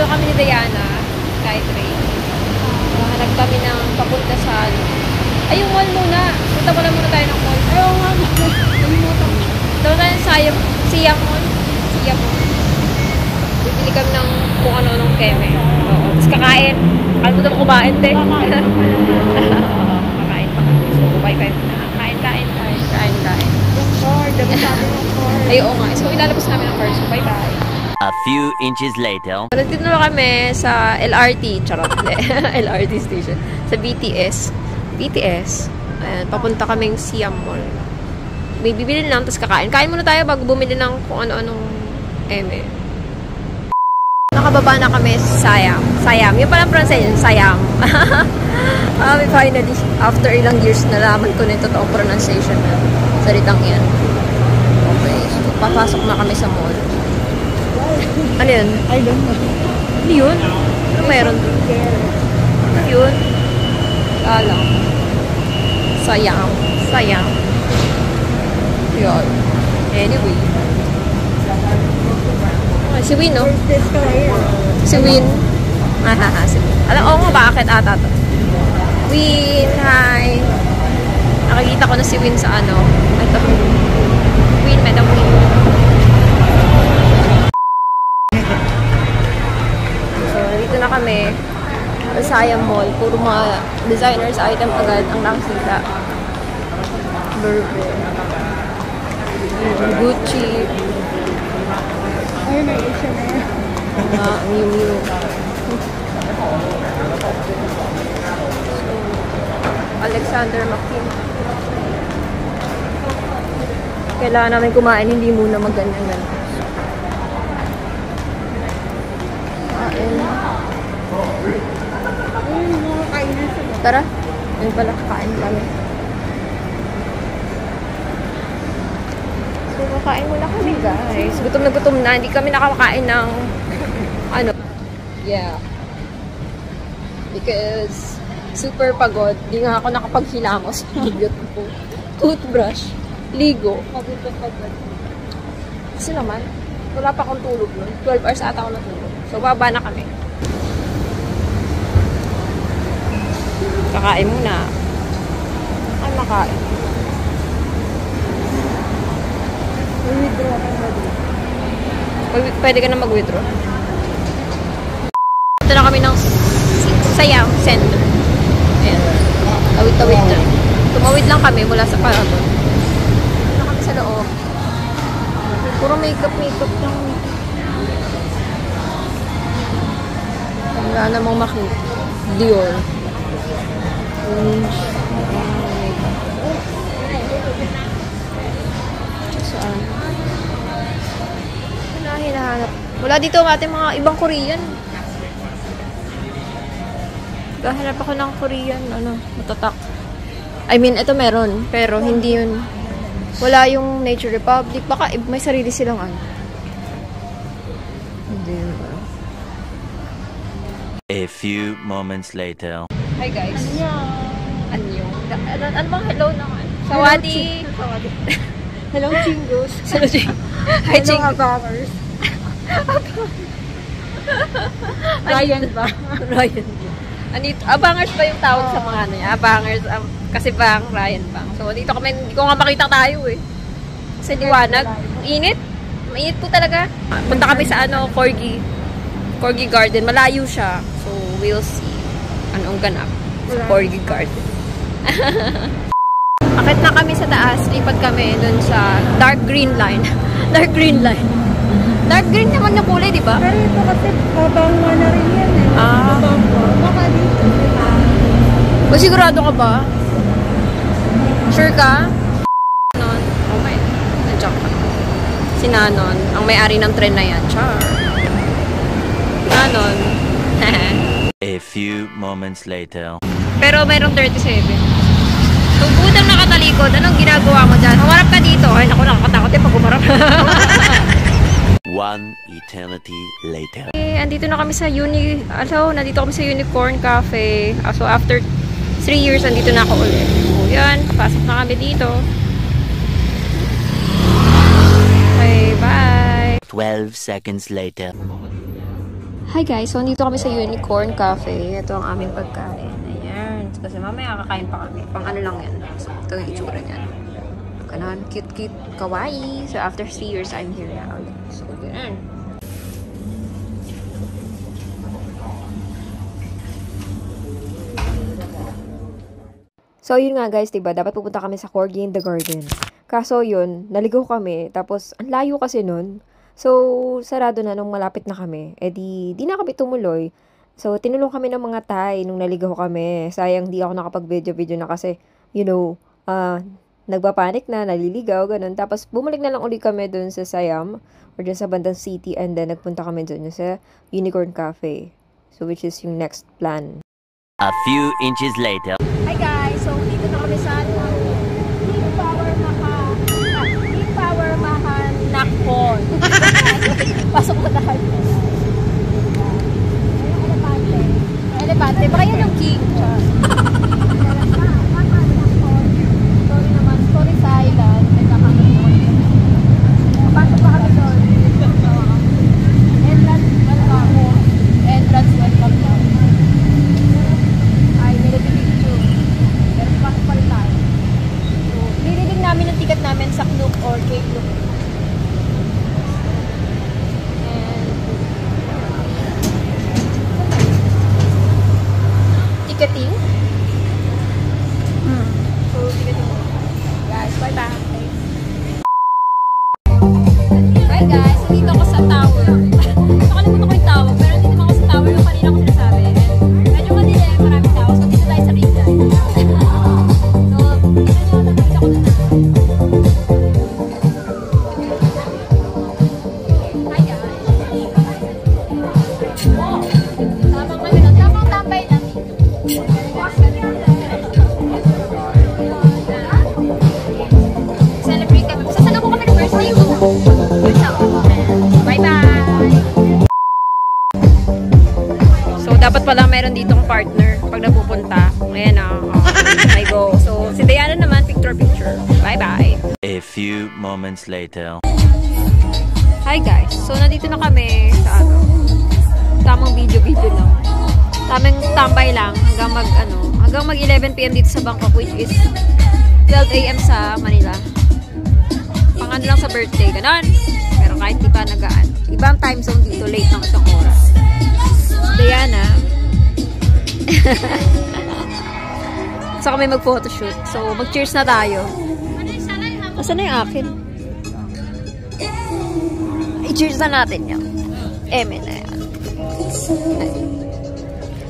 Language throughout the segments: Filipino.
kami ni Diana, Skytrain. Hanap kami ng papunta sa ay, yung mall muna. Punta muna tayo ng mall. Ayaw nga. Nalimutan mo. Punta tayo ng Siam Mall. Siam Mall. Bibili kami ng kung ano-anong keme. Oo. Tapos kakain. Kalimutan mo kumain, te. Kakain pa kami. So, bye-bye muna. Kain. Yung car. Dami sabi ng car. Ay, oo nga. So, ilalabas namin ang car. So, bye-bye. A few inches later. Nandito na kami sa LRT. Charot. LRT station. Sa BTS. Ayan, papunta kaming Siam Mall. May bibili lang, tapos kakain. Kain muna tayo bago bumili ng kung ano-anong eme. Nakababa na kami sa Siam. Yung palang pronunciation, Siam. Finally, after ilang years, nalaman ko na yung totoong pronunciation na salitang yan. Okay, so papasok na kami sa mall. Ano yun? I don't know. Ano yun? Ano meron? Ano yun? Alam. Sayang. Yun. Anyway. Si Win, no? Si Win. Si Win. Alam, oo nga, bakit ata to? Win, hi. Nakikita ko na si Win sa ano. Ito. Win, Madam Win. So, dito na kami. Siam Mall, puro mga designers item agad ang nakikita. Burberry, Gucci, Ay, may isa na yan. Miu Miu. Alexander McQueen. Kailangan namin kumain, hindi muna magganyan. Tara, ayun pala, kakain kami. So, kakain muna kami, guys. Gutom na gutom na. Hindi kami nakakain ng ano. Yeah. Because super pagod. Hindi nga ako nakapaghilamos. Toothbrush. Ligo. Pagod. Kasi naman, wala pa akong tulog nun. 12 hours ata ako natulog. So, baba na kami. Kakain muna. Ay, makain. Withdraw ka na dito. Pwede ka na mag-withdraw. Ito na kami ng Siam Center. Ayan. Tawid-tawid lang. Tumawid lang kami mula sa Paragon. Ito na kami sa loob. Puro makeup lang. Wala namang makita. Dior. Saan? Hinahanap. Wala dito ang ating mga ibang Korean. Gahanap ako ng Korean, matatak. I mean, ito meron, pero hindi yun. Wala yung Nature Republic. Baka may sarili silang Hindi yun. A few moments later. Hi guys. Annyeong. Ano bang hello naman? Sawadi. Hello, Chingos. Hello, Chingos. Hi, Hello, Abangers. Ryan ba? Ryan. Abangers ba yung tawag sa mga niya? Abangers. Kasi bang, Ryan bang. So, dito kami, hindi ko nga makita tayo eh. Kasi liwanag. Ang init. Mainit po talaga. Punta kami sa Corgi Garden. Malayo siya. So, we'll see anong ganap sa Corgi Garden. Akit na kami sa taas. Lipat kami dun sa dark green line. Dark green naman yung kulay, di ba? Pero ito kasi babangwa na rin yan eh. Babangwa. Baka dito. Sigurado ka ba? Sure ka? Nanon. Oh my. Nandiyan ka. Si Nanon. Ang may-ari ng tren na yan. Char. Nanon. A few moments later. Pero mayroong 37. So, budang nakatalikod. Anong ginagawa mo dyan? Humarap ka dito. Ay, naku, nakakatakot pag humarap. One eternity later. Andito na kami sa nandito kami sa Unicorn Cafe. So, after 3 years, andito na ako ulit. So, yan. Pasok na kami dito. Okay, bye! 12 seconds later. Hi guys, so dito kami sa Unicorn Cafe. Ito ang aming pagkain. Ayan. Kasi mamaya kakain pa kami. Pang ano lang yan. So, ito yung itsura niyan. Ganon. Cute, kawaii. So, after 3 years, I'm here now. So, ganun. So, yun nga guys, diba? Dapat pupunta kami sa Corgi in the Garden. Kaso yun, naligaw kami. Tapos, ang layo kasi nun. So, sarado na nung malapit na kami. Eh di na kami tumuloy. So, tinulong kami ng mga Thai nung naligaw kami. Sayang di ako nakapag-video na kasi, you know, nagpapanik na, naliligaw, ganun. Tapos, bumalik na lang ulit kami dun sa Siam or dun sa bandang city and then nagpunta kami dun sa Unicorn Cafe. So, which is yung next plan. A few inches later. Hi guys! So, dito na kami sa King Power Nakon. Pasok na tayo. Elepante. Baka yan yung king. Sorry naman. Sorry sa island. Pasok pa kami doon. Entrance welcome lang. Ay, may picture. Pero pasok pa rin tayo. So, nililing namin ang ticket namin sa Klook or Cape Klook. Ticketing. So, ticketing. Guys, bye-bye. Hi guys, dito ako sa tower. Nakalimutan ko yung tower, pero dito naman ako sa tower yung kanina ko sinasabi. Medyo madilim, maraming tao. So, dito tayo sa ring light. So, dito nyo, nakita ko na. Hi guys. Oh, tamang kami lang. Tamang tambay lang. Celebrate kami. Sasalo ko kami ng birthday ko. Bye-bye! So, dapat pala meron ditong partner pag napupunta. Ayan na. I go. So, si Diana naman, picture. Bye-bye! A few moments later. Hi guys. So, nandito na kami sa tamang video lang. Tamang tambay lang hanggang mag 11 PM dito sa Bangkok, which is 12 AM sa Manila. Pang ano lang sa birthday, ganon. Pero kahit di pa nagaan. Ibang time zone dito, late ng isang oras. Diana. So kami mag-photoshoot. So mag-cheers na tayo. Asan na yung akin? I-cheers na natin yan. Eme na yan.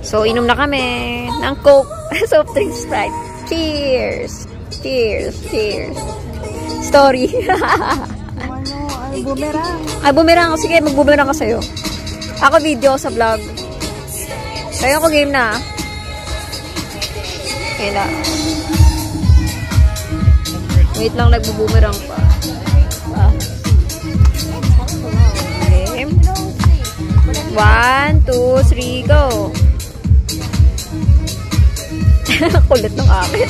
So, inom na kami ng Coke, soft drink, Sprite. Cheers! Cheers! Cheers! Story. Ay, bumerang. Ay, bumerang. Sige, mag-bumerang ka sa'yo. Ako video sa vlog. Kaya ako game na. Kaya wait lang, nagbubumerang pa. Game. 1, 2, 3, go! Kulit ng akin.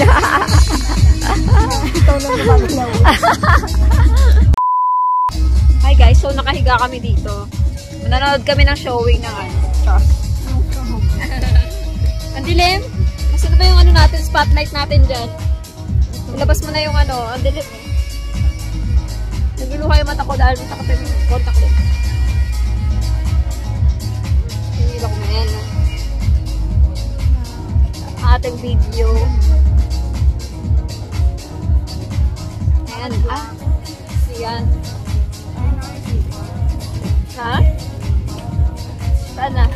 Ikaw na naman. Hi guys, so nakahiga kami dito. Nanonood kami ng showing ng ano. Ang dilim? Kasi na ba yung ano natin, spotlight natin dyan? Ilabas mo na yung ano, ang dilim. Nagluluha yung mata ko dahil may takapin yung contact lens. Hindi ba kumain? Ating video. Ayan. Ayan. Ha? Saan na?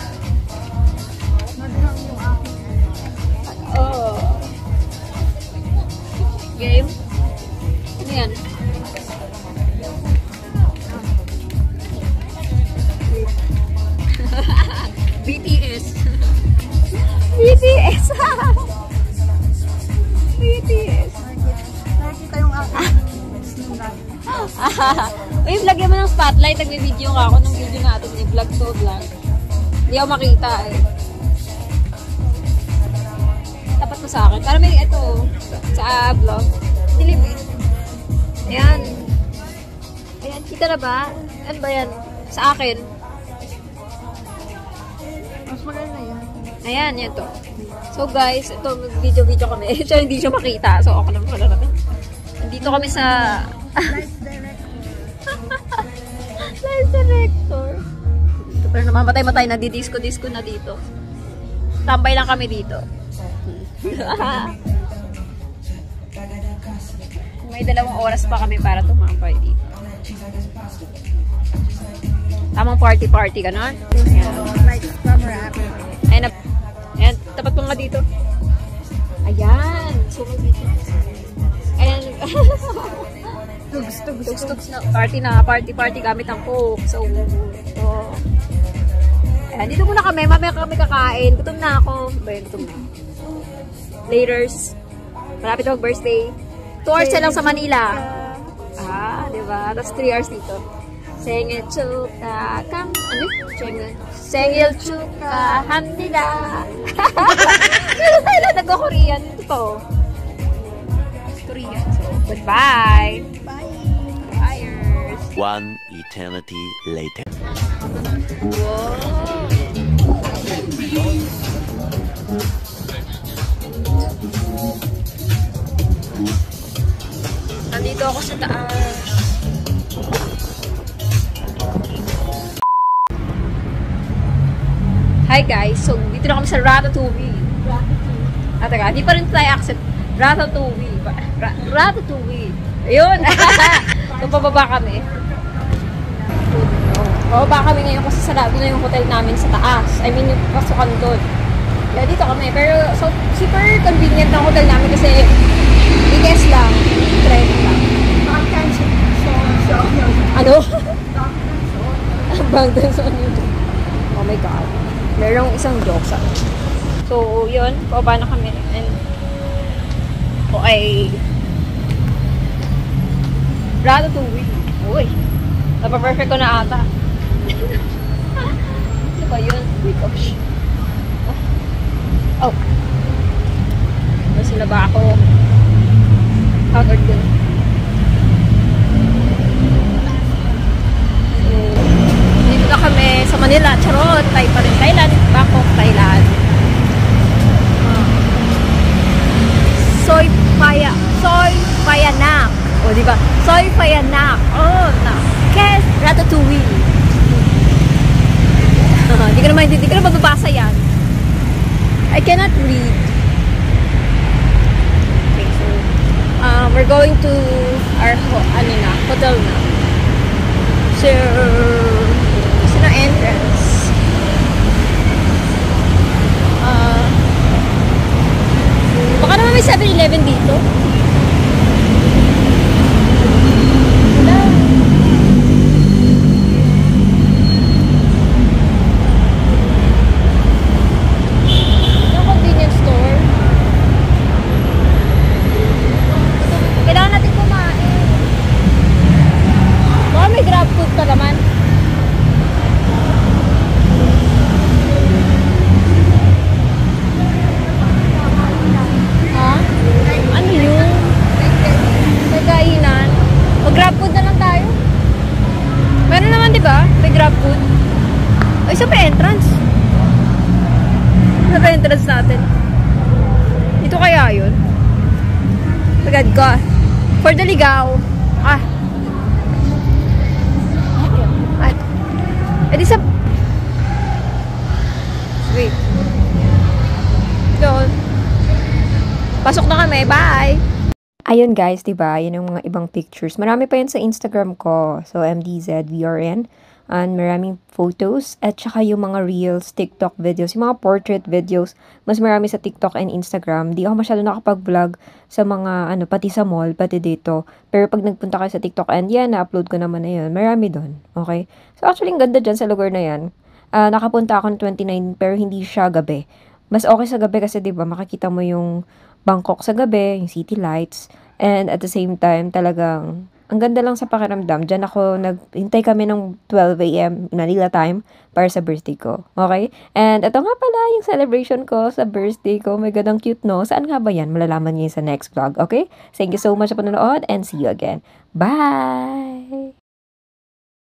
Oh. Game? Ano yan? BTS. BTS. BTS. Nakikita yung aking Uy, vlog mo ng spotlight. Nag-video ka ako ng video natin. I-vlog to vlog. Hindi ako makita eh. Tapat mo sa akin. Para may ito sa vlog. Dilim eh. Ayan. Ayan, kita na ba? Ano ba yan? Sa akin. Ayan, yan to. So guys, ito mag-video-video kami. So hindi siya makita. So ako lang pala natin. Nandito kami sa Live director. Pero namamatay-matay na di-disco-disco na dito. Tambay lang kami dito. May 2 oras pa kami para tumambay dito. Tamang party-party ka na. Ayan. Ayan, tapat mo nga dito. Ayan. So, ayan. Tugs-tugs na. Party gamit ang coke. So, ayan, dito muna kami. Mamaya kami kakain. Gutom na ako. Gutom na. Laters. Malapit ako birthday. 2 hours lang sa Manila. Diba? Tapos 3 hours dito. Sengil chuka kam. Ano? Sengil chuka hamnida. Pero tayo lang nagko-Korean. Ito. Korean. So, goodbye. Bye. One eternity later. Wow. Nandito ako sa taas. Hi guys, so dito na kami sa Ratatouille. Teka, di pa rin tayo accept. Ratatouille. Ratatouille. Ayun. So, pababa kami. Pababa kami ngayon kasi sarado na yung hotel namin sa taas. I mean, yung pasukan doon. Kaya dito kami. Pero, so, super convenient ng hotel namin kasi i-guess lang. Try lang. Ano? Bang dun sa ano. Oh my God. Merong isang joke sa akin. So, yun. Pababa na kami. And, okay. Ratatouille. Uy. Napa-perfect ko na ata. Ano ba yun? Oh my gosh. Oh. Kasi na ba ako? Covered ko. Dito na kami sa Manila. Charot. Tayo pa rin. Thailand. Bangkok, Thailand. Soy Payanak. O, diba? Soy Payanak. Oh, na. Kes Ratatouille. Hindi ka na mababasa yan. I cannot read. Okay, so, we're going to our hotel na. So, kasi na entrance. Baka naman may 7-Eleven dito. Wala. Yung convenience store. Kailangan natin kumain. Baka may grab food pa naman. Ano yun? Nagkainan. Mag-grab food na lang tayo. Meron naman, di ba? May grab food. Ay, isa pa entrance. Isa pa entrance natin. Dito kaya yun? Agad ko. For the ligaw. Di sa... Wait. Doon. Pasok na kami. Bye! Ayun guys, diba? Yan ang mga ibang pictures. Marami pa yan sa Instagram ko. So, MDZVRN. And maraming photos. At saka yung mga reels, TikTok videos. Yung mga portrait videos. Mas marami sa TikTok and Instagram. Di ako masyado nakapag-vlog sa mga, pati sa mall, pati dito. Pero pag nagpunta kayo sa TikTok and yan, na-upload ko naman na yun. Marami doon. Okay? So, actually, ang ganda dyan sa lugar na yan. Nakapunta ako ng 29, pero hindi siya gabi. Mas okay sa gabi kasi, diba, makikita mo yung Bangkok sa gabi, yung city lights, and at the same time, talagang, ang ganda lang sa pakiramdam. Diyan ako, hintay kami ng 12 a.m. Manila time para sa birthday ko. Okay? And ito nga pala yung celebration ko sa birthday ko. My God, ang cute, no? Saan nga ba yan? Malalaman niyo sa next vlog, okay? Thank you so much sa panonood and see you again. Bye!